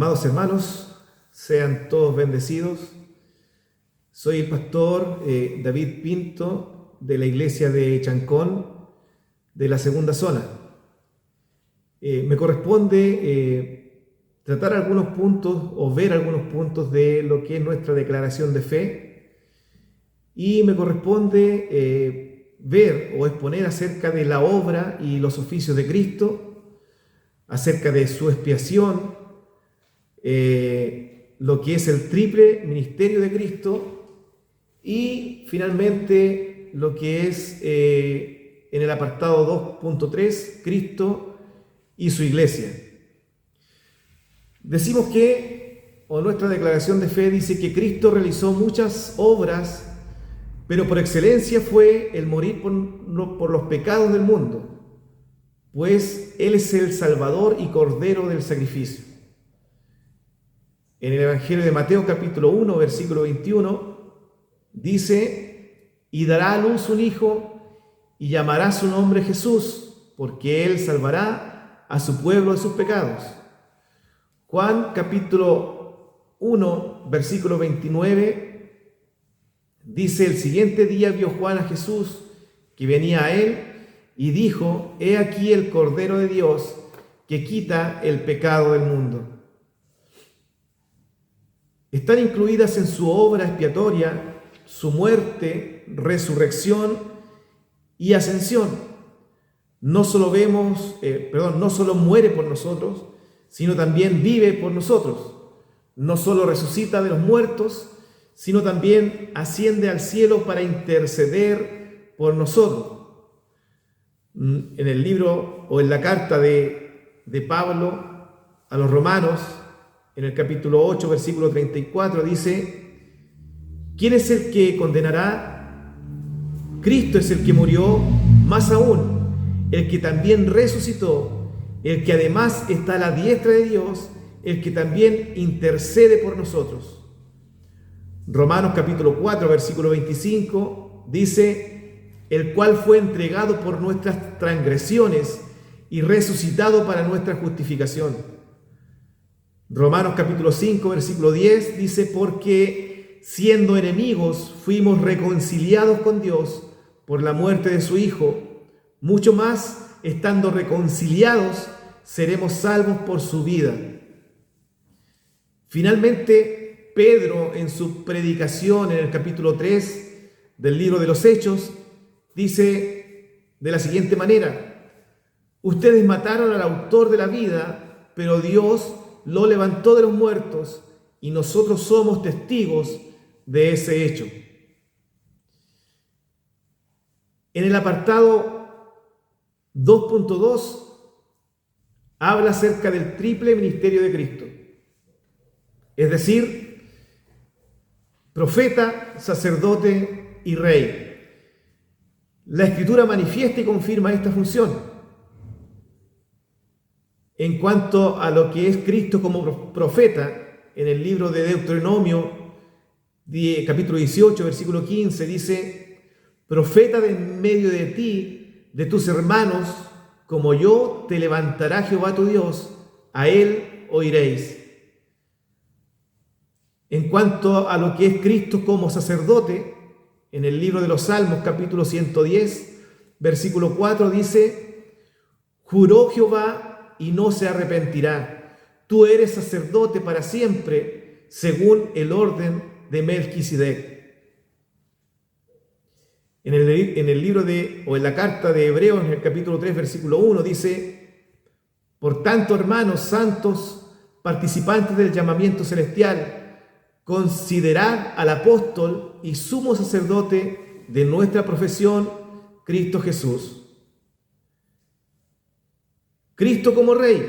Amados hermanos, sean todos bendecidos. Soy el pastor David Pinto de la iglesia de Chancón, de la segunda zona. Me corresponde tratar algunos puntos o ver algunos puntos de lo que es nuestra declaración de fe, y me corresponde ver o exponer acerca de la obra y los oficios de Cristo, acerca de su expiación, lo que es el triple ministerio de Cristo, y finalmente lo que es en el apartado 2.3, Cristo y su iglesia. Decimos que, o nuestra declaración de fe dice que Cristo realizó muchas obras, pero por excelencia fue el morir por los pecados del mundo, pues Él es el Salvador y Cordero del sacrificio. En el Evangelio de Mateo capítulo 1, versículo 21, dice: y dará a luz un hijo, y llamará su nombre Jesús, porque Él salvará a su pueblo de sus pecados. Juan capítulo 1, versículo 29, dice: el siguiente día vio Juan a Jesús, que venía a él, y dijo: he aquí el Cordero de Dios, que quita el pecado del mundo. Están incluidas en su obra expiatoria su muerte, resurrección y ascensión. No solo muere por nosotros, sino también vive por nosotros. No solo resucita de los muertos, sino también asciende al cielo para interceder por nosotros. En el libro o en la carta de Pablo a los Romanos, en el capítulo 8, versículo 34, dice: ¿quién es el que condenará? Cristo es el que murió, más aún, el que también resucitó, el que además está a la diestra de Dios, el que también intercede por nosotros. Romanos capítulo 4, versículo 25, dice: el cual fue entregado por nuestras transgresiones y resucitado para nuestra justificación. Romanos capítulo 5, versículo 10 dice: porque siendo enemigos fuimos reconciliados con Dios por la muerte de su Hijo, mucho más, estando reconciliados, seremos salvos por su vida. Finalmente, Pedro, en su predicación en el capítulo 3 del libro de los Hechos, dice de la siguiente manera: ustedes mataron al autor de la vida, pero Dios lo levantó de los muertos, y nosotros somos testigos de ese hecho. En el apartado 2.2 habla acerca del triple ministerio de Cristo, es decir, profeta, sacerdote y rey. La Escritura manifiesta y confirma esta función. En cuanto a lo que es Cristo como profeta, en el libro de Deuteronomio, capítulo 18, versículo 15, dice: profeta de en medio de ti, de tus hermanos, como yo, te levantará Jehová tu Dios, a él oiréis. En cuanto a lo que es Cristo como sacerdote, en el libro de los Salmos, capítulo 110, versículo 4, dice: juró Jehová y no se arrepentirá. Tú eres sacerdote para siempre, según el orden de Melquisedec. En el libro o en la carta de Hebreos, en el capítulo 3, versículo 1, dice: por tanto, hermanos santos, participantes del llamamiento celestial, considerad al apóstol y sumo sacerdote de nuestra profesión, Cristo Jesús. Cristo como Rey.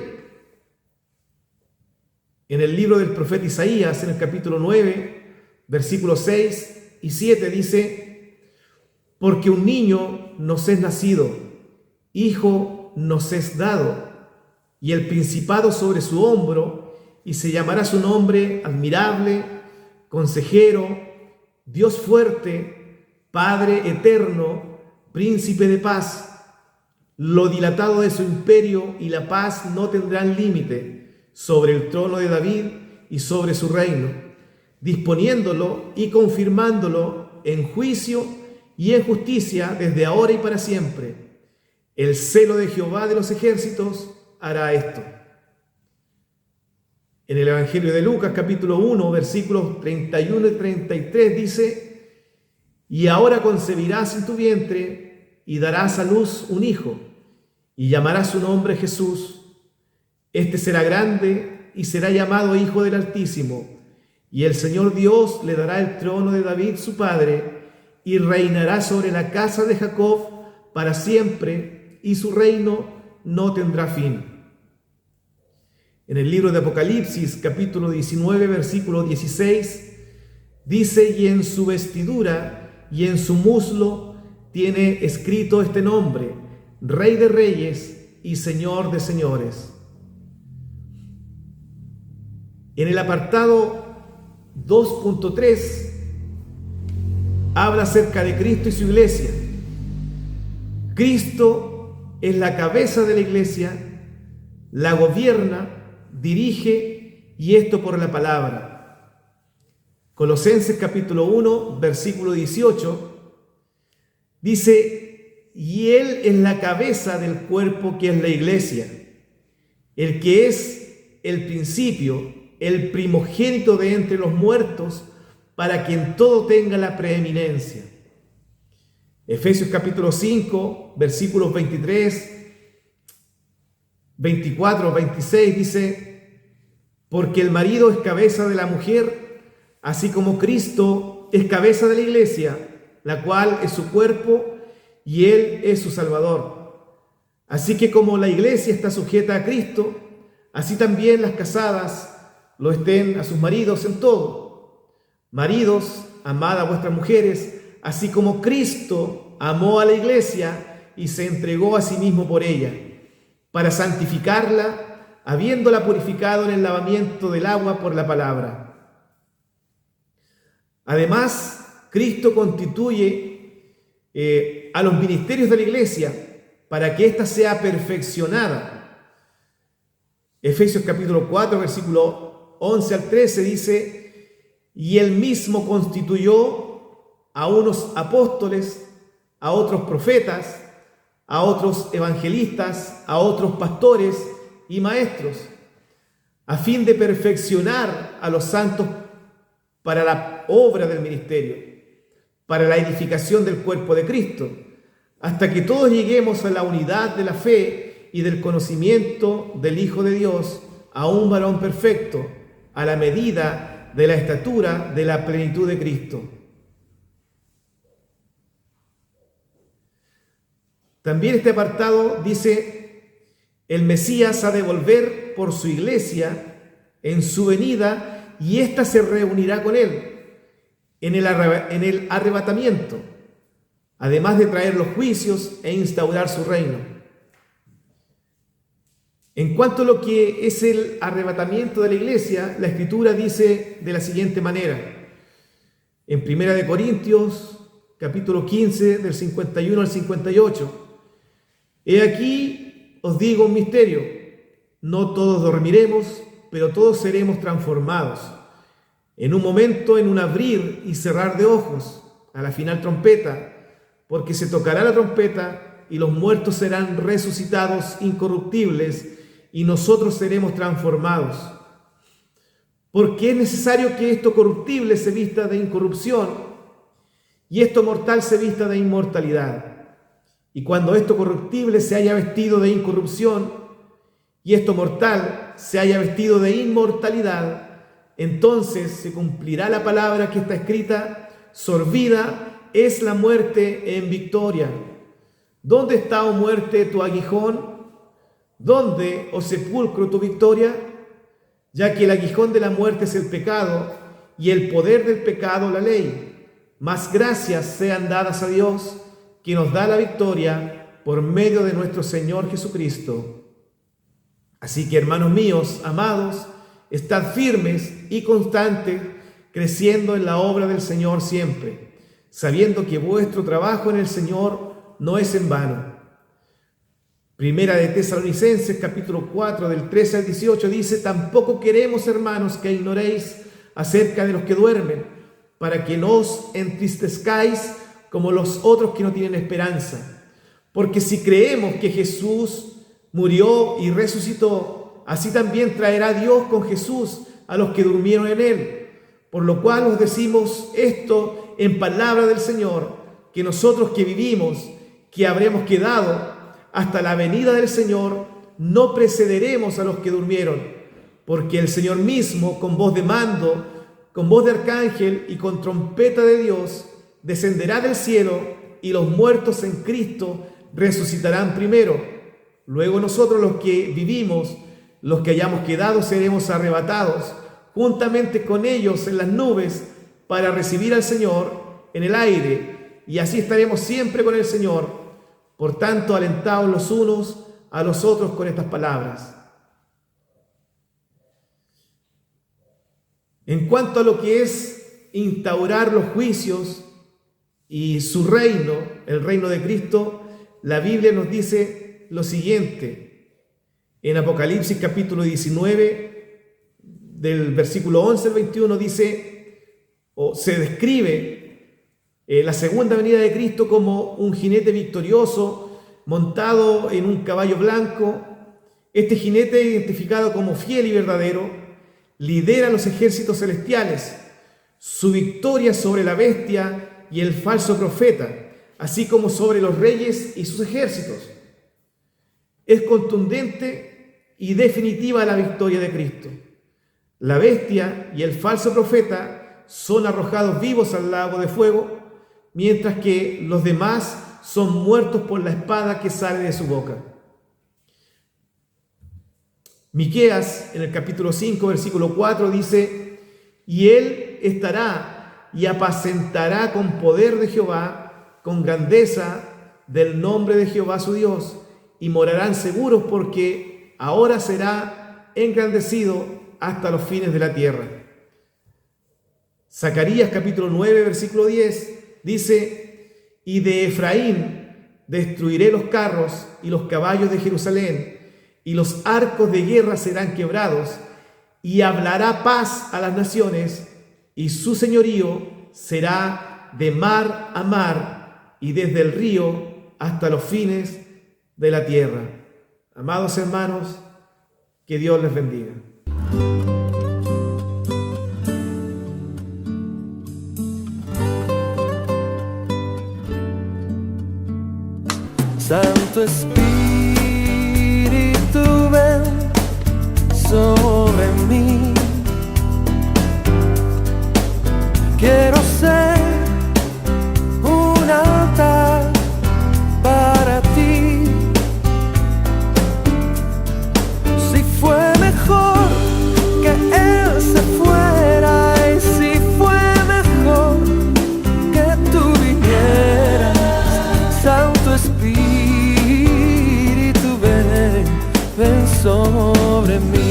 En el libro del profeta Isaías, en el capítulo 9, versículos 6 y 7, dice: porque un niño nos es nacido, hijo nos es dado, y el principado sobre su hombro, y se llamará su nombre admirable, consejero, Dios fuerte, Padre eterno, príncipe de paz. Lo dilatado de su imperio y la paz no tendrán límite sobre el trono de David y sobre su reino, disponiéndolo y confirmándolo en juicio y en justicia desde ahora y para siempre. El celo de Jehová de los ejércitos hará esto. En el Evangelio de Lucas, capítulo 1, versículos 31 y 33 dice: y ahora concebirás en tu vientre y darás a luz un hijo, y llamarás su nombre Jesús. Este será grande y será llamado Hijo del Altísimo, y el Señor Dios le dará el trono de David su padre, y reinará sobre la casa de Jacob para siempre, y su reino no tendrá fin. En el libro de Apocalipsis, capítulo 19, versículo 16, dice: y en su vestidura y en su muslo tiene escrito este nombre: Rey de Reyes y Señor de Señores. En el apartado 2.3 habla acerca de Cristo y su iglesia. Cristo es la cabeza de la iglesia, la gobierna, dirige, y esto por la palabra. Colosenses capítulo 1, versículo 18, dice: y Él es la cabeza del cuerpo que es la iglesia, el que es el principio, el primogénito de entre los muertos, para que en todo tenga la preeminencia. Efesios capítulo 5, versículos 23, 24, 26 dice: porque el marido es cabeza de la mujer, así como Cristo es cabeza de la iglesia, la cual es su cuerpo, y Él es su Salvador. Así que como la iglesia está sujeta a Cristo, así también las casadas lo estén a sus maridos en todo. Maridos, amad a vuestras mujeres, así como Cristo amó a la iglesia y se entregó a sí mismo por ella, para santificarla, habiéndola purificado en el lavamiento del agua por la palabra. Además, Cristo constituye a los ministerios de la iglesia para que ésta sea perfeccionada. Efesios capítulo 4, versículo 11 al 13 dice: y Él mismo constituyó a unos apóstoles, a otros profetas, a otros evangelistas, a otros pastores y maestros, a fin de perfeccionar a los santos para la obra del ministerio, para la edificación del cuerpo de Cristo, hasta que todos lleguemos a la unidad de la fe y del conocimiento del Hijo de Dios, a un varón perfecto, a la medida de la estatura de la plenitud de Cristo. También este apartado dice: el Mesías ha de volver por su iglesia en su venida, y ésta se reunirá con él en el arrebatamiento, además de traer los juicios e instaurar su reino. En cuanto a lo que es el arrebatamiento de la iglesia, la Escritura dice de la siguiente manera. En 1 Corintios, capítulo 15, del 51 al 58. He aquí os digo un misterio: no todos dormiremos, pero todos seremos transformados. En un momento, en un abrir y cerrar de ojos, a la final trompeta, porque se tocará la trompeta y los muertos serán resucitados incorruptibles, y nosotros seremos transformados. Porque es necesario que esto corruptible se vista de incorrupción y esto mortal se vista de inmortalidad. Y cuando esto corruptible se haya vestido de incorrupción y esto mortal se haya vestido de inmortalidad, entonces se cumplirá la palabra que está escrita: sorbida es la muerte en victoria. ¿Dónde está, oh muerte, tu aguijón? ¿Dónde, oh sepulcro, tu victoria? Ya que el aguijón de la muerte es el pecado, y el poder del pecado la ley. Mas gracias sean dadas a Dios, que nos da la victoria por medio de nuestro Señor Jesucristo. Así que, hermanos míos, amados, estad firmes y constantes, creciendo en la obra del Señor siempre, sabiendo que vuestro trabajo en el Señor no es en vano. Primera de Tesalonicenses, capítulo 4, del 13 al 18, dice: tampoco queremos, hermanos, que ignoréis acerca de los que duermen, para que no os entristezcáis como los otros que no tienen esperanza. Porque si creemos que Jesús murió y resucitó, así también traerá Dios con Jesús a los que durmieron en él. Por lo cual os decimos esto en palabra del Señor, que nosotros que vivimos, que habremos quedado hasta la venida del Señor, no precederemos a los que durmieron, porque el Señor mismo, con voz de mando, con voz de arcángel y con trompeta de Dios, descenderá del cielo, y los muertos en Cristo resucitarán primero. Luego nosotros, los que vivimos, los que hayamos quedado, seremos arrebatados juntamente con ellos en las nubes para recibir al Señor en el aire, y así estaremos siempre con el Señor. Por tanto, alentaos los unos a los otros con estas palabras. En cuanto a lo que es instaurar los juicios y su reino, el reino de Cristo, la Biblia nos dice lo siguiente. En Apocalipsis capítulo 19, del versículo 11 al 21, dice, o se describe la segunda venida de Cristo como un jinete victorioso montado en un caballo blanco. Este jinete, identificado como fiel y verdadero, lidera los ejércitos celestiales. Su victoria sobre la bestia y el falso profeta, así como sobre los reyes y sus ejércitos. Es contundente y definitiva la victoria de Cristo. La bestia y el falso profeta son arrojados vivos al lago de fuego, mientras que los demás son muertos por la espada que sale de su boca. Miqueas, en el capítulo 5, versículo 4, dice: y él estará y apacentará con poder de Jehová, con grandeza del nombre de Jehová su Dios, y morarán seguros, porque ahora será engrandecido hasta los fines de la tierra. Zacarías capítulo 9, versículo 10 dice: y de Efraín destruiré los carros y los caballos de Jerusalén, y los arcos de guerra serán quebrados, y hablará paz a las naciones, y su señorío será de mar a mar, y desde el río hasta los fines de la tierra. Amados hermanos, que Dios les bendiga. Santo Espíritu, ven sobre mí. Quiero ser un altar para ti. Si fue mejor que Él se fuera, y si fue mejor que tú vinieras, Santo Espíritu, ven sobre mí.